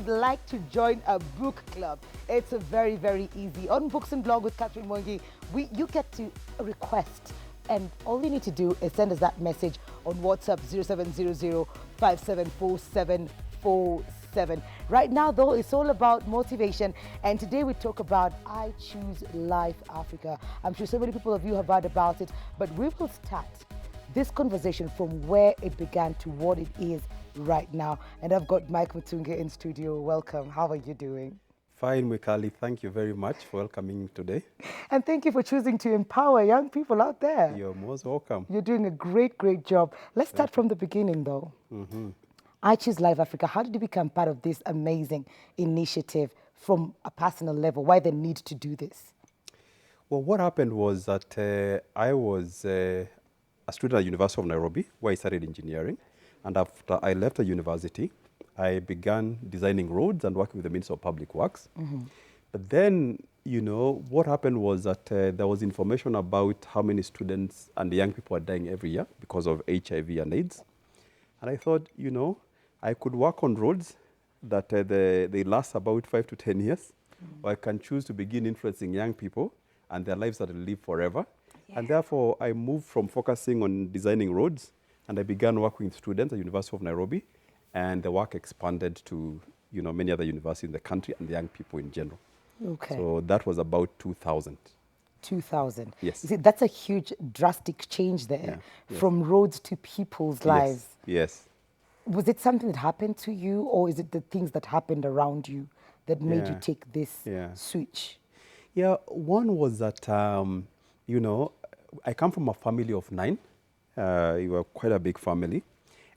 like to join a book club, it's very, very easy. On Books and Blog with Catherine Mwangi, you get to request. And all you need to do is send us that message on WhatsApp 0700-574747. Right now, though, it's all about motivation. And today we talk about I Choose Life Africa. I'm sure so many people of you have heard about it, but we will start this conversation from where it began to what it is right now. And I've got Mike Mutunge in studio. Welcome. How are you doing? Fine, Mwikali. Thank you very much for welcoming me today. And thank you for choosing to empower young people out there. You're most welcome. You're doing a great, great job. Let's start from the beginning, though. I Choose Life Africa. How did you become part of this amazing initiative from a personal level? Why the need to do this? Well, what happened was that I was a student at University of Nairobi, where I studied engineering. And after I left the university, I began designing roads and working with the Ministry of Public Works. But then, you know, what happened was that there was information about how many students and young people are dying every year because of HIV and AIDS. And I thought, you know, I could work on roads that they last about 5 to 10 years, or I can choose to begin influencing young people and their lives that will live forever. And therefore, I moved from focusing on designing roads, and I began working with students at University of Nairobi. And the work expanded to, you know, many other universities in the country and the young people in general. Okay. So that was about 2000. 2000. Yes. You see, that's a huge, drastic change there, from roads to people's lives. Yes. Was it something that happened to you, or is it the things that happened around you that made you take this switch? Yeah, one was that, you know, I come from a family of 9. We were quite a big family.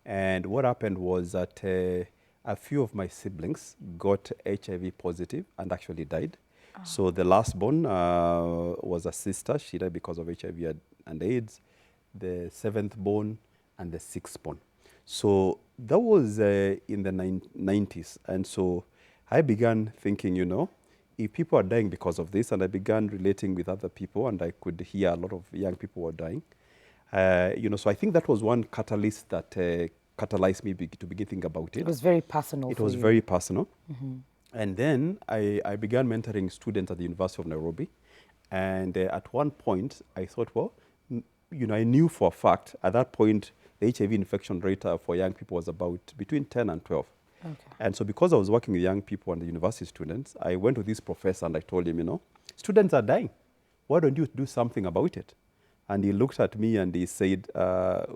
And what happened was that a few of my siblings got HIV positive and actually died. So the last born was a sister. She died because of HIV and AIDS. The 7th born and the 6th born. So that was in the 90s. And so I began thinking, you know, if people are dying because of this, and I began relating with other people, and I could hear a lot of young people were dying. You know, so I think that was one catalyst that catalyzed me to begin thinking about it. It was very personal. It was very personal. And then I began mentoring students at the University of Nairobi. And at one point, I thought, well, you know, I knew for a fact at that point, the HIV infection rate for young people was about between 10 and 12. Okay. And so because I was working with young people and the university students, I went to this professor and I told him, you know, students are dying. Why don't you do something about it? And he looked at me and he said,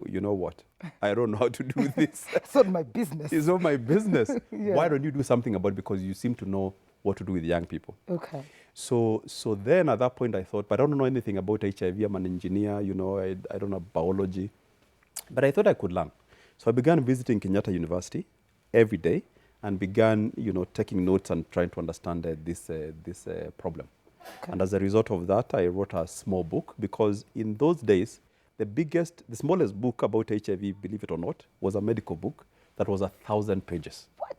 you know what? I don't know how to do this. It's not my business. It's not my business. Why don't you do something about it? Because you seem to know what to do with young people. Okay. So then at that point I thought, but I don't know anything about HIV. I'm an engineer, you know, I don't know biology. But I thought I could learn. So I began visiting Kenyatta University every day and began, you know, taking notes and trying to understand this problem. Okay. And as a result of that, I wrote a small book because in those days, the smallest book about HIV, believe it or not, was a medical book that was 1,000 pages. What?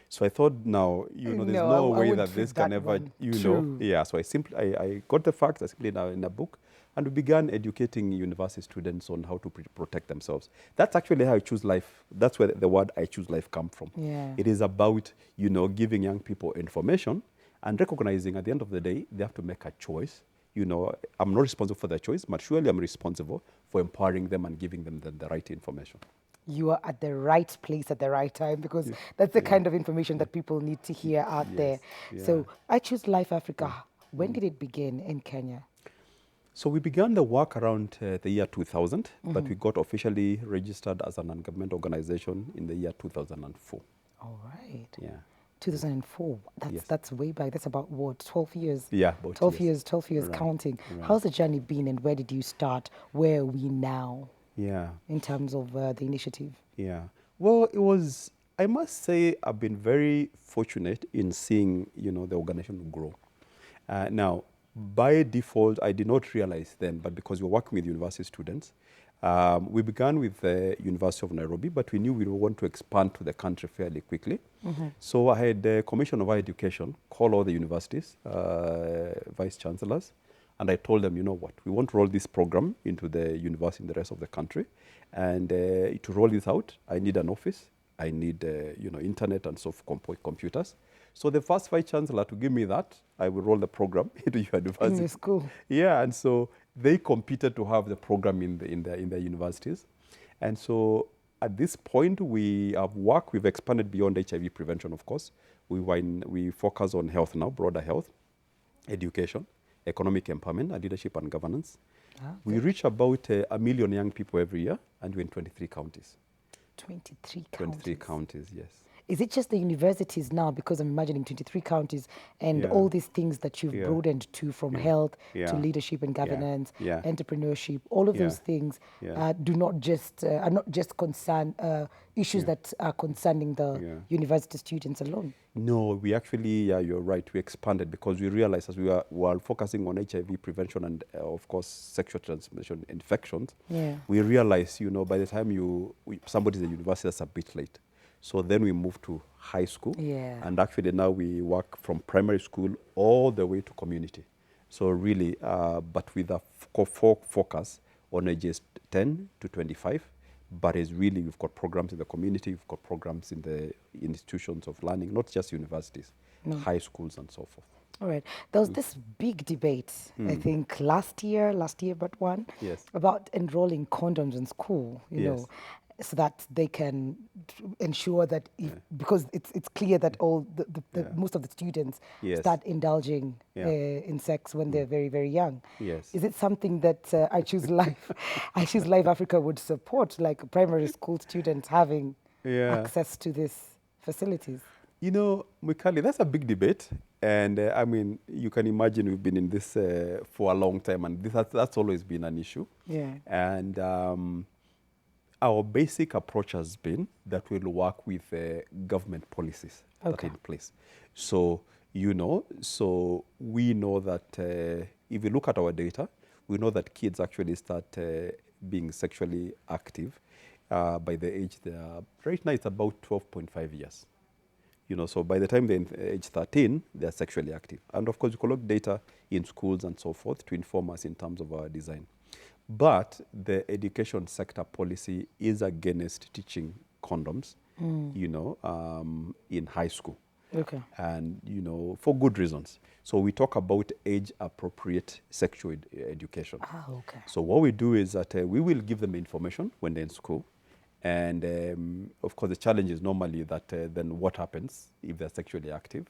So I thought now, you know, there's no way that this can ever, you know. Yeah, so I got the facts, I simply in a book, and we began educating university students on how to protect themselves. That's actually how I choose life. That's where the word I choose life comes from. Yeah. It is about, you know, giving young people information and recognizing at the end of the day, they have to make a choice. You know, I'm not responsible for their choice, but surely I'm responsible for empowering them and giving them the right information. You are at the right place at the right time, because that's the kind of information that people need to hear out there. So I Choose Life Africa. When did it begin in Kenya? So we began the work around the year 2000, but we got officially registered as a non-government organization in the year 2004. All right. Yeah. 2004. That's way back. That's about what, 12 years? Yeah, about 12 years. 12 years right. counting. Right. How's the journey been, and where did you start? Where are we now? Yeah. In terms of the initiative? Yeah. Well, it was, I must say, I've been very fortunate in seeing, you know, the organization grow. Now, by default, I did not realize then, but because we were working with university students, we began with the University of Nairobi, but we knew we would want to expand to the country fairly quickly. So I had the Commission of Higher Education call all the universities, vice chancellors, and I told them, you know what, we want to roll this program into the university in the rest of the country. And to roll this out, I need an office I need, internet and computers. So the first vice chancellor to give me that, I will roll the program into university. In your school. Yeah, and so they competed to have the program in their universities. And so at this point, we have worked, we've expanded beyond HIV prevention, of course. We focus on health now, broader health, education, economic empowerment, and leadership and governance. We reach about 1 million young people every year, and we're in 23 counties. 23 counties. 23 counties, yes. Is it just the universities now? Because I'm imagining 23 counties and Yeah. all these things that you've Yeah. broadened to, from Yeah. health Yeah. to leadership and governance, Yeah. entrepreneurship, all of Yeah. those things Yeah. are not just concern issues Yeah. that are concerning the Yeah. university students alone. No, we actually, you're right, we expanded because we realized as we were focusing on HIV prevention and, of course, sexual transmission infections, Yeah. we realized, by the time somebody's in university, that's a bit late. So then we moved to high school. Yeah. And actually now we work from primary school all the way to community. So really, but with a focus on ages 10 to 25. But it's really, we've got programs in the community, we've got programs in the institutions of learning, not just universities, high schools and so forth. All right. There was this big debate, I think last year but one, Yes. about enrolling condoms in school, you Yes. know, so that they can ensure that because it's clear that all the most of the students Yes. start indulging Yeah. in sex when they're very, very young. Yes. Is it something that I Choose Life, I Choose Life Africa would support, like primary school students having access to these facilities? Mwikali, that's a big debate. And you can imagine we've been in this for a long time, and that's always been an issue. Yeah. And our basic approach has been that we'll work with government policies that are in place. So, we know that if you look at our data, we know that kids actually start being sexually active by the age right now it's about 12.5 years. So by the time they're in age 13, they're sexually active. And of course, we collect data in schools and so forth to inform us in terms of our design. But the education sector policy is against teaching condoms, in high school. Okay. And, for good reasons. So we talk about age-appropriate sexual education. Okay. So what we do is that we will give them information when they're in school. And of course, the challenge is normally that then what happens if they're sexually active.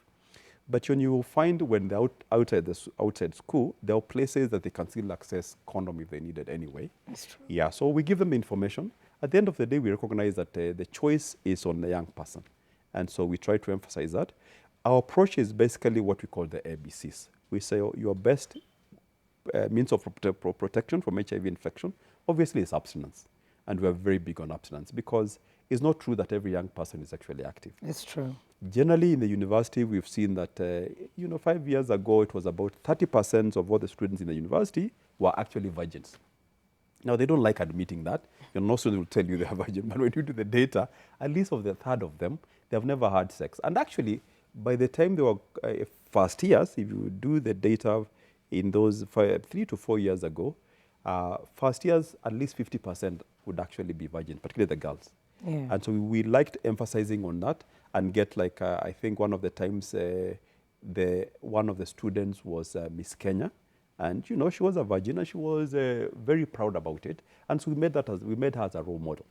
But when you find when they're outside school, there are places that they can still access condom if they need it anyway. That's true. Yeah, so we give them information. At the end of the day, we recognize that the choice is on the young person. And so we try to emphasize that. Our approach is basically what we call the ABCs. We say your best means of protection from HIV infection, obviously, is abstinence. And we're very big on abstinence because it's not true that every young person is sexually active. It's true. Generally, in the university, we've seen that, 5 years ago, it was about 30% of all the students in the university were actually virgins. Now, they don't like admitting that. No student will tell you they're virgin, but when you do the data, at least of the third of them, they have never had sex. And actually, by the time they were first years, if you do the data in those 3 to 4 years ago, first years, at least 50% would actually be virgin, particularly the girls. Yeah. And so we liked emphasizing on that and get I think one of the times one of the students was Miss Kenya. And, she was a virgin and she was very proud about it. And so we made her as a role model.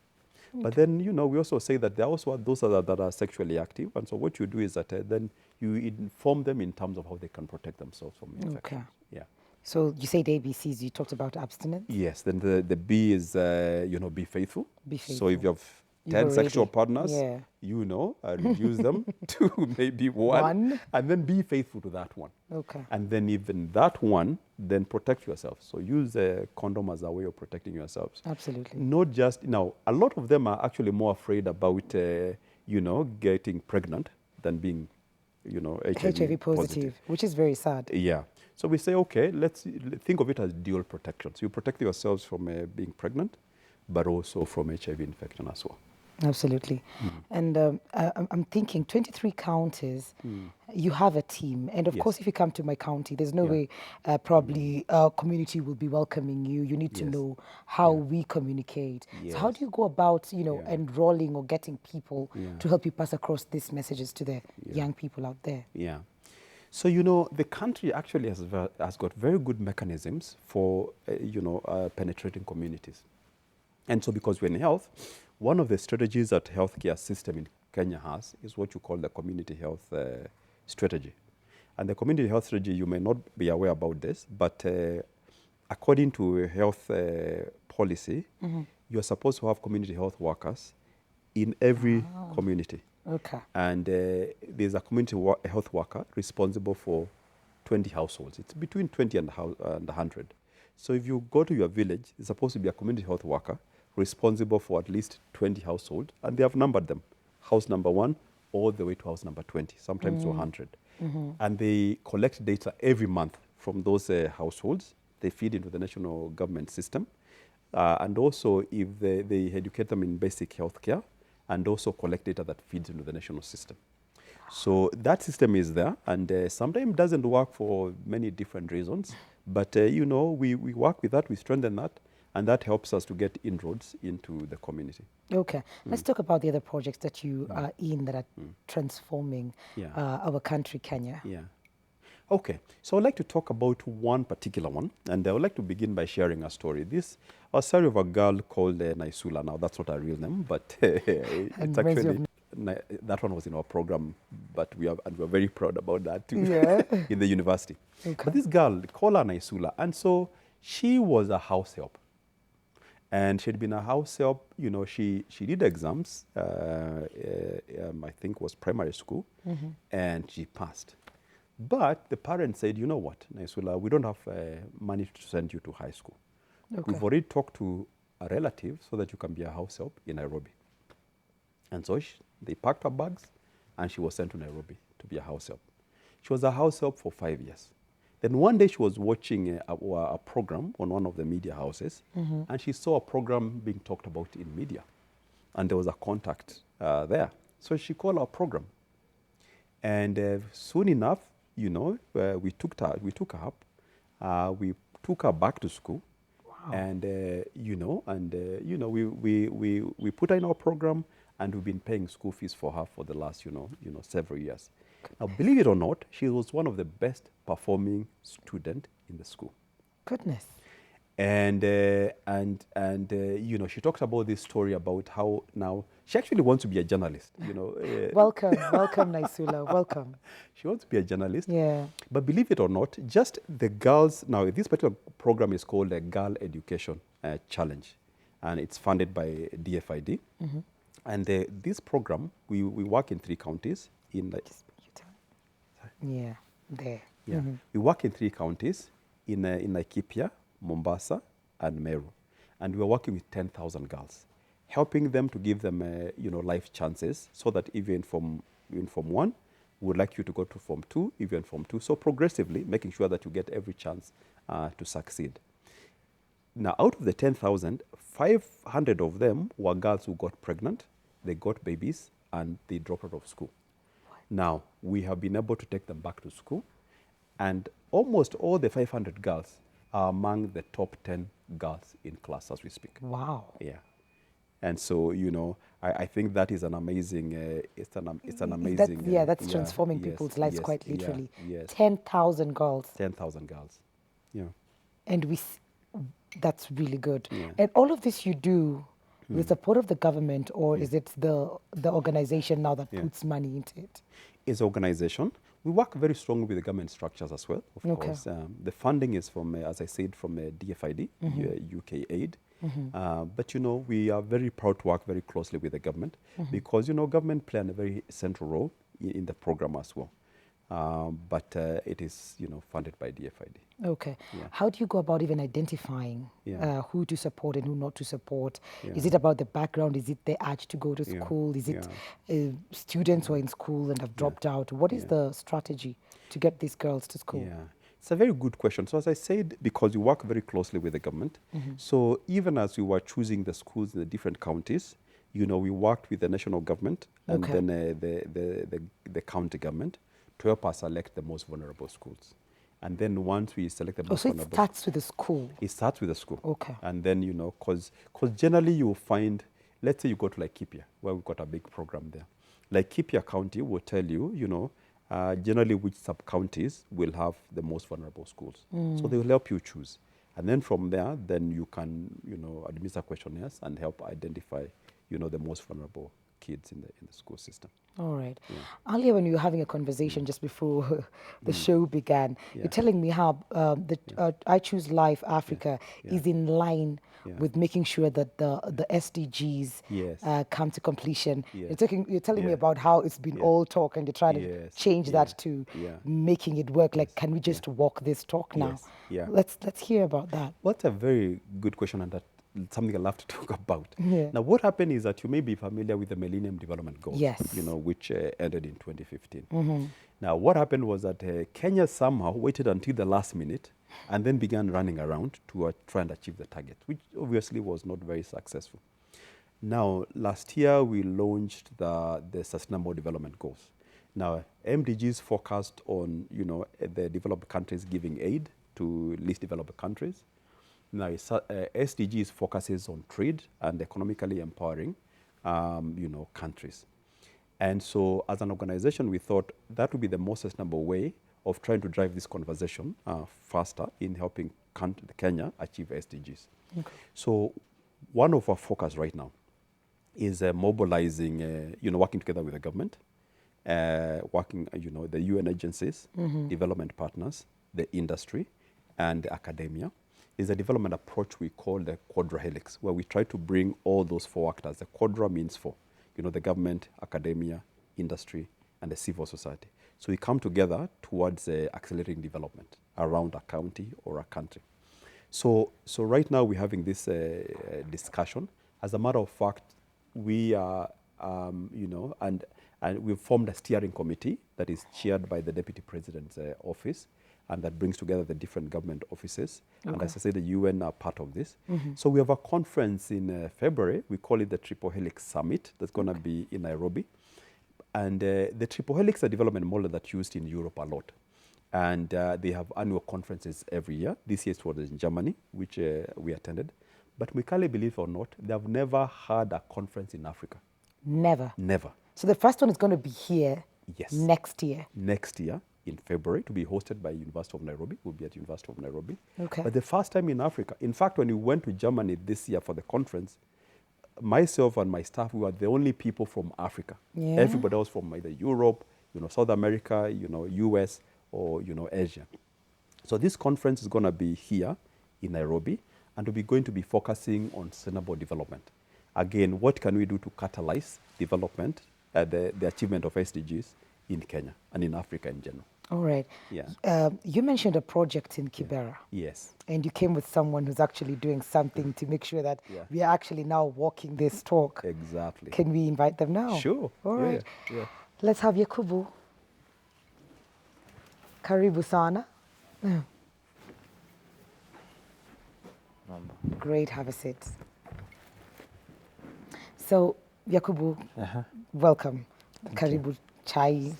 Okay. But then, we also say that there are also those that are sexually active. And so what you do is that then you inform them in terms of how they can protect themselves from infection. Okay. Yeah. So you say the ABCs, you talked about abstinence? Yes, then the B is, be faithful. Be faithful. So if you have 10 sexual partners, reduce them to maybe one, and then be faithful to that one. Okay. And then even that one, then protect yourself. So use a condom as a way of protecting yourselves. Absolutely. Not just, a lot of them are actually more afraid about, getting pregnant than being, HIV positive, which is very sad. Yeah. So we say, okay, let's think of it as dual protection. So you protect yourselves from being pregnant, but also from HIV infection as well. Absolutely. And I'm thinking 23 counties, you have a team. And of course, Yes. if you come to my county, there's no Yeah. way probably our community will be welcoming you. You need to Yes. know how Yeah. we communicate. So how do Yes. you go about, Yeah. enrolling or getting people Yeah. to help you pass across these messages to the Yeah. young people out there? Yeah. So, the country actually has got very good mechanisms for, penetrating communities. And so because we're in health, one of the strategies that healthcare system in Kenya has is what you call the community health strategy. And the community health strategy, you may not be aware about this, but according to health policy, you're supposed to have community health workers in every community. Okay. And there's a community health worker responsible for 20 households. It's between 20 and 100. So if you go to your village, there's supposed to be a community health worker responsible for at least 20 households, and they have numbered them, house number 1 all the way to house number 20, sometimes to 100. And they collect data every month from those households. They feed into the national government system. And also, if they educate them in basic health care, and also collect data that feeds into the national system. So that system is there, and sometimes doesn't work for many different reasons. But we work with that, we strengthen that, and that helps us to get inroads into the community. Okay, let's talk about the other projects that you are in that are transforming Yeah. our country, Kenya. Yeah. Okay, so I'd like to talk about one particular one, and I would like to begin by sharing a story. This a story of a girl called Naisula. Now, that's not her real name, but And it's reminds you actually that one was in our program, but we're very proud about that too. Yeah. In the university. Okay. But this girl, they call her Naisula, and so she was a house help. And she'd been a house help, she did exams, I think was primary school, and she passed. But the parents said, you know what, Naisula, we don't have money to send you to high school. Okay. We've already talked to a relative so that you can be a house help in Nairobi. And so they packed her bags, and she was sent to Nairobi to be a house help. She was a house help for 5 years. Then one day she was watching a program on one of the media houses, and she saw a program being talked about in media. And there was a contact there. So she called our program. And soon enough, we took her up. We took her back to school. Wow. And, we put her in our program, and we've been paying school fees for her for the last, several years. Now, believe it or not, she was one of the best performing student in the school. Goodness. And she talks about this story about how now she actually wants to be a journalist. Welcome, Naisula, welcome. She wants to be a journalist. Yeah. But believe it or not, just the girls, now this particular program is called the Girl Education Challenge, and it's funded by DFID. And this program, we work in 3 counties. Yeah, there. Yeah. We work in 3 counties, in Laikipia, Mombasa, and Meru. And we're working with 10,000 girls, helping them to give them, life chances, so that even from Form 1, we would like you to go to Form 2, even Form 2. So progressively, making sure that you get every chance to succeed. Now, out of the 10,000, 500 of them were girls who got pregnant, they got babies, and they dropped out of school. Now, we have been able to take them back to school, and almost all the 500 girls are among the top 10 girls in class as we speak. Wow. Yeah. And so, I think that is an amazing, it's an amazing... That's transforming people's lives quite literally. Yes. 10,000 girls. 10,000 girls, yeah. And that's really good. Yeah. And all of this you do with the support of the government, or is it the organization now that puts money into it? It's organization. We work very strongly with the government structures as well, of course. The funding is from, as I said, from DFID, UK Aid. But, we are very proud to work very closely with the government because, government play a very central role in the program as well. But it is, funded by DFID. Okay. Yeah. How do you go about even identifying Yeah. who to support and who not to support? Yeah. Is it about the background? Is it the urge to go to Yeah. school? Is it Yeah. students who are in school and have dropped out? What is the strategy to get these girls to school? Yeah, it's a very good question. So as I said, because you work very closely with the government, so even as you were choosing the schools in the different counties, you know, we worked with the national government and Okay. then the county government to help us select the most vulnerable schools. And then once we select the Oh, most so it vulnerable, starts with the school. it starts with the school. Okay. And then, you know, because generally you find, let's say you go to Laikipia, where we've got a big program there. Laikipia County will tell you, you know, generally which sub-counties will have the most vulnerable schools. So they will help you choose. And then from there, then you can, you know, administer questionnaires and help identify, you know, the most vulnerable kids in the school system. All right. Earlier, when you were having a conversation just before the show began, you're telling me how I Choose Life Africa is in line with making sure that the SDGs Yes. come to completion. Yes. You're telling me Yeah. about how it's been Yeah. all talk and you're trying to Yes. change Yeah. that to Yeah. making it work. Like, can we just walk this talk now? Yes. Yeah. Let's hear about that. Well, that's a very good question, and that's something I love to talk about. Yeah. Now, what happened is that you may be familiar with the Millennium Development Goals, Yes. you know, which ended in 2015. Now, what happened was that Kenya somehow waited until the last minute and then began running around to try and achieve the target, which obviously was not very successful. Now, last year we launched the Sustainable Development Goals. Now, MDGs focused on, you know, the developed countries giving aid to least developed countries. Now, SDGs focuses on trade and economically empowering, you know, countries. And so, as an organization, we thought that would be the most sustainable way of trying to drive this conversation faster in helping Kenya achieve SDGs. Okay. So, one of our focus right now is mobilizing, you know, working together with the government, working, you know, the UN agencies, development partners, the industry, and the academia. Is a development approach we call the quadra helix, where we try to bring all those four actors. The quadra means four, you know, the government, academia, industry, and the civil society. So we come together towards accelerating development around a county or a country. So right now we're having this discussion. As a matter of fact, we are, you know, and we've formed a steering committee that is chaired by the Deputy President's office, and that brings together the different government offices. Okay. And as I said, the UN are part of this. So we have a conference in February. We call it the Triple Helix Summit. That's going to be in Nairobi. And the Triple Helix is a development model that's used in Europe a lot. And they have annual conferences every year. This year it was in Germany, which we attended. But Mwikali, believe it or not, they have never had a conference in Africa. Never. Never. So the first one is going to be here. Yes. Next year. Next year in February, to be hosted by University of Nairobi. We'll be at University of Nairobi. Okay. But the first time in Africa. In fact, when we went to Germany this year for the conference, myself and my staff, we were the only people from Africa. Yeah. Everybody else from either Europe, you know, South America, you know, US, or, you know, Asia. So this conference is going to be here in Nairobi, and we're going to be focusing on sustainable development. Again, what can we do to catalyze development, the achievement of SDGs in Kenya and in Africa in general? All right. Yeah. You mentioned a project in Kibera. Yes. And you came with someone who's actually doing something to make sure that we are actually now walking this talk. Exactly. Can we invite them now? Sure. All right. Yeah. Let's have Yakubu. Karibu sana. Great, have a seat. So, Yakubu, welcome. Karibu chai.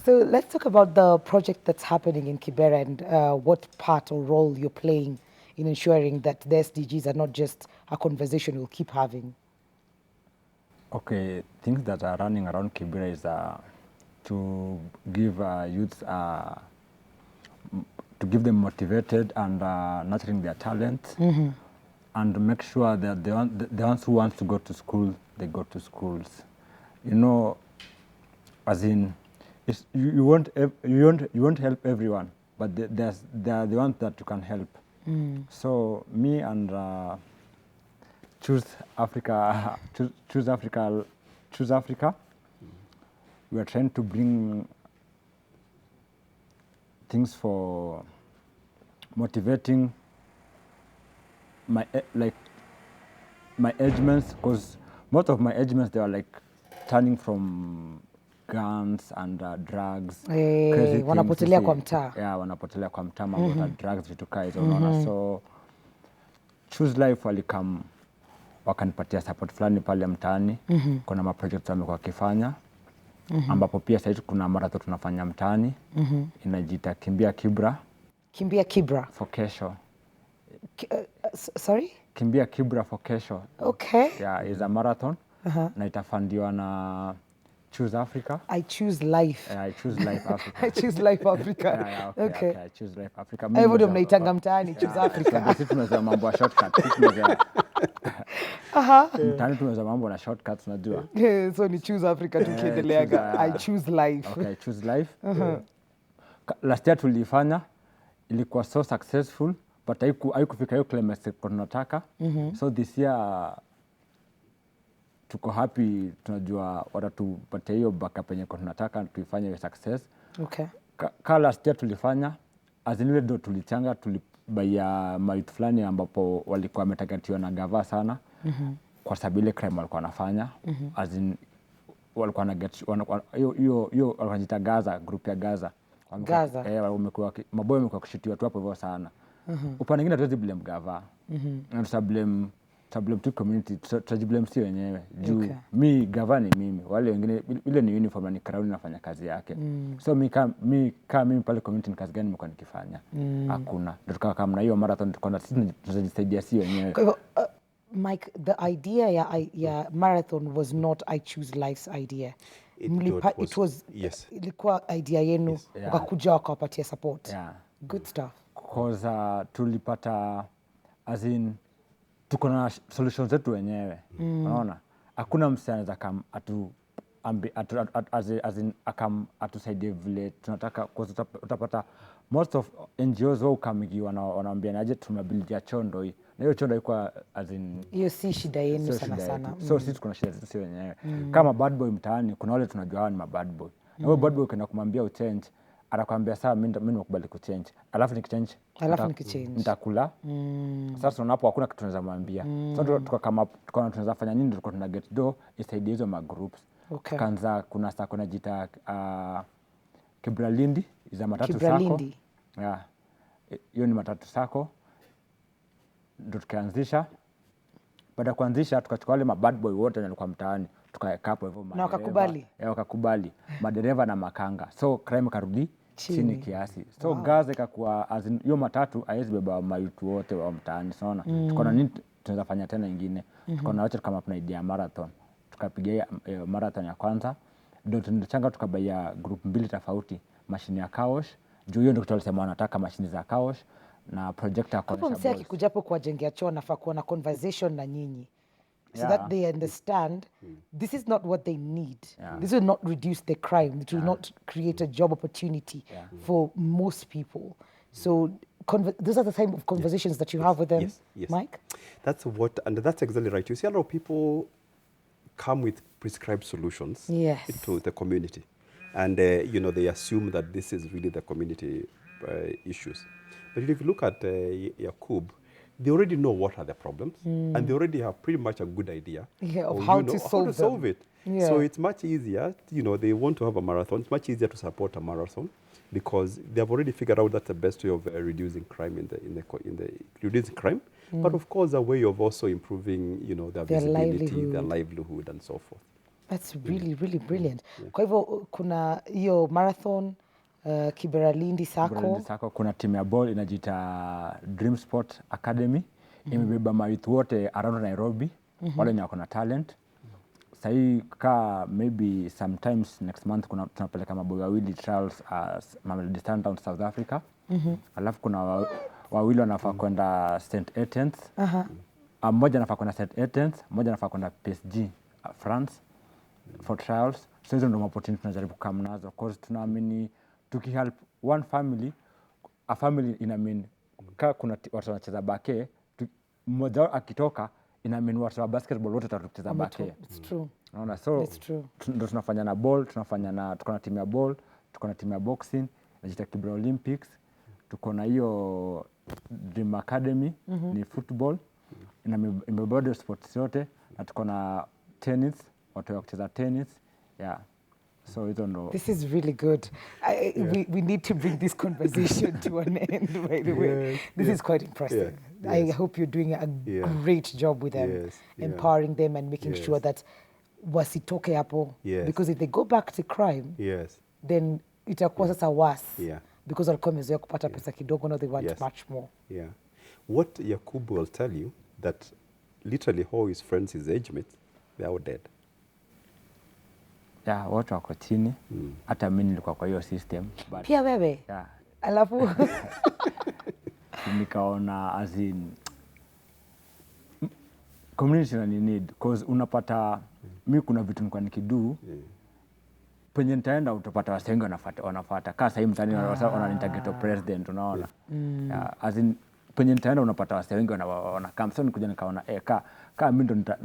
So let's talk about the project that's happening in Kibera and what part or role you're playing in ensuring that the SDGs are not just a conversation we'll keep having. Okay, things that are running around Kibera is to give youths, to give them motivated and nurturing their talent, and make sure that the ones who want to go to school, they go to schools. You know, as in, you won't help everyone, but there are the ones that you can help. So me and Choose Africa, we are trying to bring things for motivating my age mates, because most of my age mates, they are like turning from guns and drugs. Wanapotelea kwa mtaa. Yeah, wanapotelea kwa mtaa, mambo ya drugs, vitu kaa hizo, unaona. So Choose Life walikam wakanipatia support fulani pale mtaani. Kuna maprojects wamekuwa wakifanya ambapo pia sasa kuna marathon tunafanya mtaani inajiita Kimbia Kibra. Kimbia Kibra for kesho. Sorry? Kimbia Kibra for kesho. Okay. Yeah, is a marathon. Na itafandiwa na Choose Africa. I choose life. I choose life Africa. I choose life Africa. Yeah, okay. I choose life Africa. Hivyo ndio mnaitanga mtaani, choose Africa. Sisi tunaweza mambo ya shortcut. Mtaani tunaweza mambo na shortcuts unajua. So ni choose Africa tukiendeleaga. I choose life. Okay, I choose life. Last year tulifanya, ilikuwa so successful, but haikufika hiyo claimants tunataka. So this year tuko happy, tunajua watatupatia hiyo backup yenye tunataka tuifanye hiyo success. Okay. Last year tulifanya, as in ndo tulichanga, tulibaya mait fulani ambapo walikuwa wametagatiwa na gava sana. Kwa sababu ile crime walikuwa wanafanya. As in walikuwa na get hiyo walikuwa wanajiita Gaza, group ya Gaza. Wamekuwa maboy wamekuwa kushitiwa tu hapo hivyo sana. Upande mwingine hatuwezi blame gava. Na tusablame tu community, tutajiblame si wenyewe. Juu gava ni mimi, wale wengine ile ni uniform na ni crown nafanya kazi yake. So mimi pale community ni kazi gani nimekuwa nikifanya? Hakuna. Ndio tukawa kama na hiyo marathon tukaona sisi tunajisaidia si wenyewe. Kwa hivyo Mike, the idea ya marathon was not I choose life's idea. It was yes. Ilikuwa idea yenu, Yes. wakakuja wakawapatia support. Yeah. Good stuff. Because tulipata as in tuko na solutions zetu wenyewe. Unaona? Hakuna msee anaweza kama atusaidie vile tunataka, because utapata most of NGOs wao kamigiwa wanaambia aje tumebuild chondo hii. Na hiyo chondo ilikuwa as in Hiyo si shida yenu sana. So sisi kuna shida zetu wenyewe. Kama bad boy mtaani kuna wale tunajua hao ni bad boy. Na huyo bad boy kana kumwambia uchange, atakwambia sawa mimi nimekubali kuchange. Alafu nikichange nitakula. Sasa unapo hakuna kitu tunaweza mwambia. So tukawa tunaweza fanya nini, tulikuwa tuna get do isaidie hizo ma groups. Okay. Kanza kuna sasa kuna jita Kibralindi za matatu sako. Yeah. Hiyo ni matatu sako. Ndio tukaanzisha. Baada ya kuanzisha tukachukua wale mabad boy wote walikuwa mtaani, tukaweka hapo hivyo na wakakubali. Wakakubali. Madereva na makanga. So crime karudi chini kiasi. So Gaza ikakuwa as in hiyo matatu haiwezi beba mayutu wote wa mtaani, unaona. Tukaona nini tunaweza fanya tena nyingine. Tukaona wacha kama tuna idea marathon. Tukapiga marathon ya kwanza. Ndio tunachanga tukabaya group mbili tofauti, mashine ya kaosh. Juu hiyo ndio tulisema wanataka mashine za kaosh na projector kwa hapo. Msee akikuja hapo kuwajengea choo nafaa kuwa na conversation na nyinyi so that they understand this is not what they need. This will not reduce the crime. It will not create a job opportunity for most people. So those are the type of conversations that you have with them. Yes. Mike? That's exactly right. You see a lot of people come with prescribed solutions to the community. And, they assume that this is really the community issues. But if you look at Yakub, they already know what are the problems, and they already have pretty much a good idea of how to solve it. Yeah. So it's much easier, they want to have a marathon. It's much easier to support a marathon because they have already figured out that's the best way of reducing crime reducing crime. But of course, a way of also improving, their visibility, their livelihood, and so forth. That's really, really brilliant. Kwa hivyo kuna hiyo marathon Kiberalindi Sako. Kuna timu ya ball inajiita Dream Sport Academy. Imebeba mayouth wote around Nairobi. Wale wenye wako na talent. Sahii maybe sometimes next month tunapeleka maboy wawili trials Mamelodi Sundowns South Africa. Alafu kuna wawili wanafaa kwenda St. Etienne's. Mmoja anafaa kwenda St. Etienne's, mmoja anafaa kwenda PSG France for trials. So hizo ndio opportunity tunajaribu kama nazo, because tunaamini tukihelp one family, a family ina mean kuna watu wanacheza bake, mmoja wao akitoka ina mean watu wa basketball wote watacheza bake. It's true. Unaona, so ndio tunafanya na ball, tuko na timu ya ball, tuko na timu ya boxing, inajiita Kibra Olympics, tuko na hiyo Dream Academy ni football, imebeba sports yote, na tuko na tennis, watu wa kucheza tennis. So I don't know. This is really good. We need to bring this conversation to an end, by the way. This is quite impressive. I hope you're doing a great job with them, empowering them and making sure that wasitoke hapo. Because if they go back to crime, then itakuwa sasa worse. Because walikuwa wamezoea kupata pesa kidogo, now they want much more. What Yakub will tell you, that literally all his friends, his age mates, they are all dead. Watu wako chini. Hata mimi nilikuwa kwa hiyo system. Pia wewe? Alafu nikaona as in community na need, because unapata mimi kuna vitu nilikuwa nikidu penye nitaenda utapata wase wengi wanafuata. Kama sasa mtani wananiita ghetto president, unaona. As in penye nitaenda unapata wase wengi wanakam. So nikuja nikaona kama mimi ndo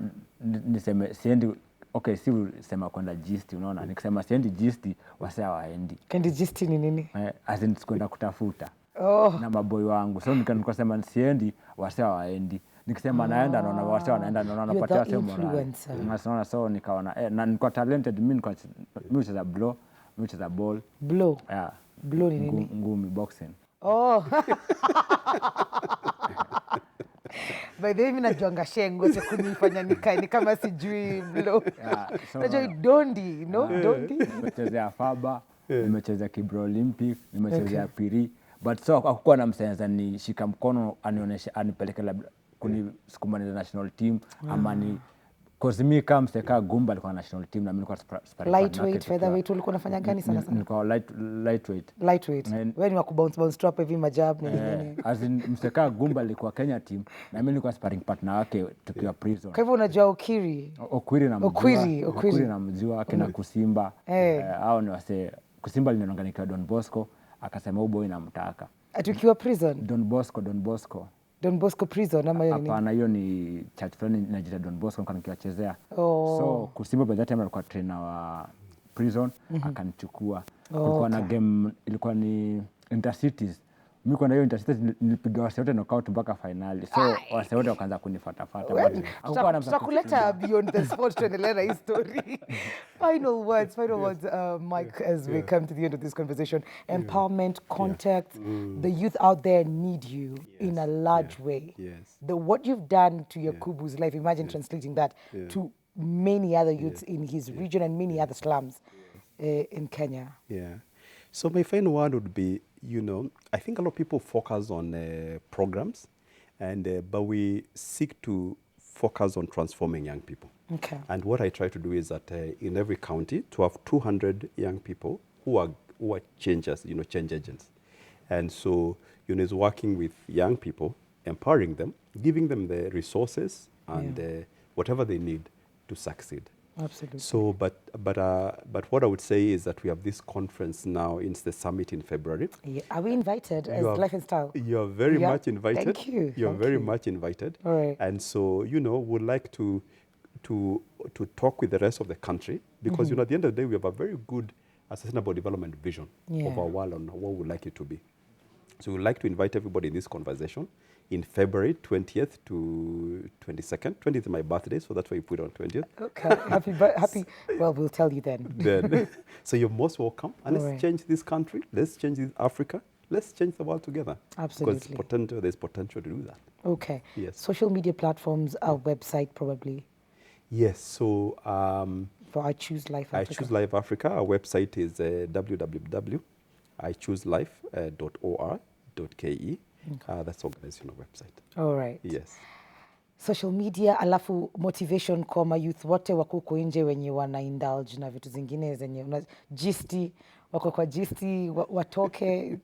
niseme siendi. Okay, si usema kwenda gist, unaona. Nikisema siendi gist, wase hawaendi. Kendi gist ni nini? As in kwenda kutafuta. Na maboy wangu. So nikasema siendi, wase hawaendi. Nikisema naenda naona wase wanaenda, naona napatia wase morale. Unaona, so nikaona na niko talented, mimi hucheza blow, mimi hucheza ball. Blow? Blow ni nini? Ngumi, boxing. By the way, mimi najuanga shengo cha kunifanya nikae ni kama sijui blow. Najua dondi, dondi. Nimechezea Faba, nimechezea Kibro Olympic, nimechezea Piri. But so hakukuwa na msenza ni shika mkono anionyeshe anipeleke labda kunisukuma na national team ama ni cause mimi kama mseka Gumba alikuwa national team na mimi nilikuwa lightweight, featherweight ulikuwa unafanya gani sana? Nilikuwa lightweight. Wewe ni wa kubounce trap hivi majab nini? As in mseka Gumba alikuwa Kenya team na mimi nilikuwa sparring partner wake tukiwa prison. Kwa hivyo unajua Okwiri na mjua kina Kusimba. Hao ni wase Kusimba linanonganikiwa Don Bosco akasema huyo boy namtaka. Atukiwa prison? Don Bosco prison ama nini? Hapana, hiyo ni church fulani inajiita Don Bosco nilikuwa nikiwachezea. So Kusimba by that time alikuwa trainer wa prison, akanichukua. Kulikuwa na game ilikuwa ni Intercities. Mimi kwa hiyo Intercities nilipiga wase wote knockout mpaka finali. So wase wote wakaanza kunifuata. Tutakuleta beyond the sport tuendelee na hii story. Final words, Mike, as we come to the end of this conversation. Empowerment, contact, the youth out there need you in a large way. What you've done to Yakubu's life, imagine translating that to many other youths in his region and many other slums in Kenya. So my final word would be, I think a lot of people focus on programs, but we seek to focus on transforming young people. And what I try to do is that in every county to have 200 young people who are changers, change agents. And so, is working with young people, empowering them, giving them the resources and whatever they need to succeed. Absolutely. So, but what I would say is that we have this conference now. It's the summit in February. Are we invited as Life and Style? You are very much invited. Thank you. You are very much invited. All right. And so, would like to talk with the rest of the country because, at the end of the day, we have a very good sustainable development vision of our world and what we would like it to be. So we'd like to invite everybody in this conversation in February 20th to 22nd. 20th is my birthday, so that's why we put it on 20th. Okay, happy. Well, we'll tell you then. So you're most welcome. And let's change this country. Let's change this Africa. Let's change the world together. Absolutely. Because there's potential to do that. Okay. Yes. Social media platforms, our website probably. Yes. So for I Choose Life Africa. I Choose Life Africa. Our website is www.ichooselife.or.ke. That's the organizational website. All right. Yes. Social media, alafu motivation kwa youth wote wako nje wenye wana indulge na vitu zingine zenye gisti, wako kwa gisti, watoke.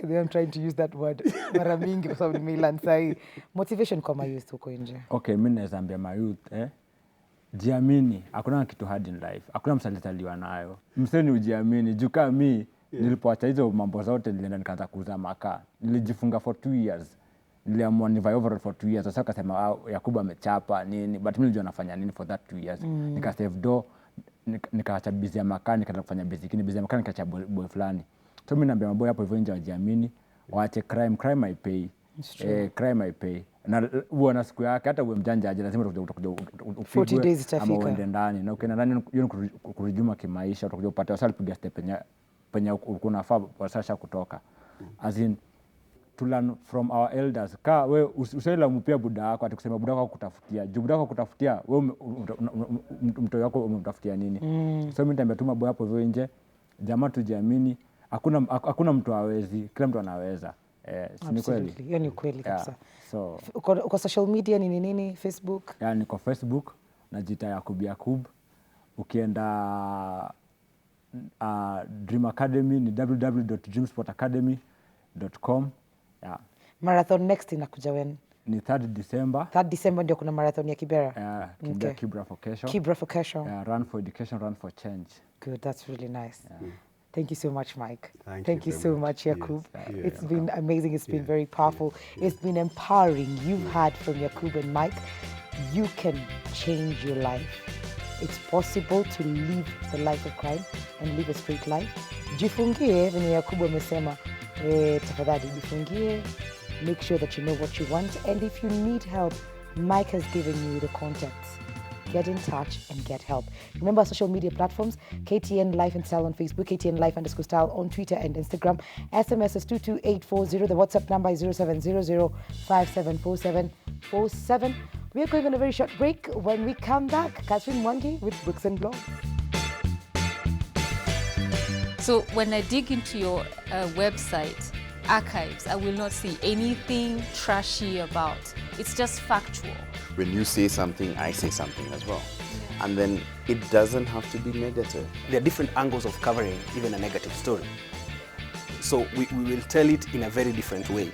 I'm trying to use that word mara mingi kwa sababu nimeland sahi. Motivation kwa youth huko nje. Okay, mimi naweza ambia youth jiamini, hakuna kitu hard in life. Hakuna msalitaliwa nayo. Mseni ujiamini, juka mimi nilipoacha hizo mambo zote nilienda nikaanza kuuza makaa. Nilijifunga for 2 years. Niliamua nivae overall for 2 years. Sasa akasema Yakubu amechapa nini, but mimi nilijua nafanya nini for that 2 years. Nika save do, nikaacha busy ya makaa, nikaanza kufanya busy ya makaa, nikaacha boy fulani. So mimi naambia maboy hapo hivyo nje wajiamini, waache crime I pay. Crime I pay. na huwa na siku yake, hata uwe mjanja aje lazima utakuja 40 days itafika. ama uende ndani, na ukienda ndani hiyo ni kurejuma kimaisha, utakuja upate wasali piga step penye ulikuwa unafaa wasasha kutoka. As in to learn from our elders. We usaila mpia buda wako ati kusema buda wako kutafutia. Juu buda wako kutafutia, we mtoi wako umemtafutia nini? So mimi nitaambia tu mambo hapo hivyo nje. Jamaa tujiamini. Hakuna mtu hawezi, kila mtu anaweza. Si kweli? Hiyo ni kweli kabisa. So uko social media nini? Facebook? Niko Facebook najiita Yakub. Ukienda Dream Academy ni www.dreamsportacademy.com. Marathon next inakuja when? Ni 3rd December. 3rd December ndio kuna marathon ya Kibera. Kibra for Kesho. Kibra for Kesho. Run for education, run for change. Good, that's really nice. Thank you so much, Mike. Thank you so much, Yakub. Yes. It's been amazing. It's been very powerful. It's been empowering. You've heard from Yakub and Mike. You can change your life. It's possible to live the life of crime and live a straight life. Jifungie, venye Yakub amesema, tafadhali jifungie. Make sure that you know what you want. And if you need help, Mike has given you the contacts. Get in touch and get help. Remember our social media platforms, KTN Life and Style on Facebook, KTN Life_Style on Twitter and Instagram. SMS is 22840. The WhatsApp number is 0700574747. We are going on a very short break. When we come back, Catherine Mwangi with Books and Blogs. So when I dig into your website archives, I will not see anything trashy about. It's just factual. When you say something, I say something as well. And then it doesn't have to be negative. There are different angles of covering even a negative story. So we will tell it in a very different way.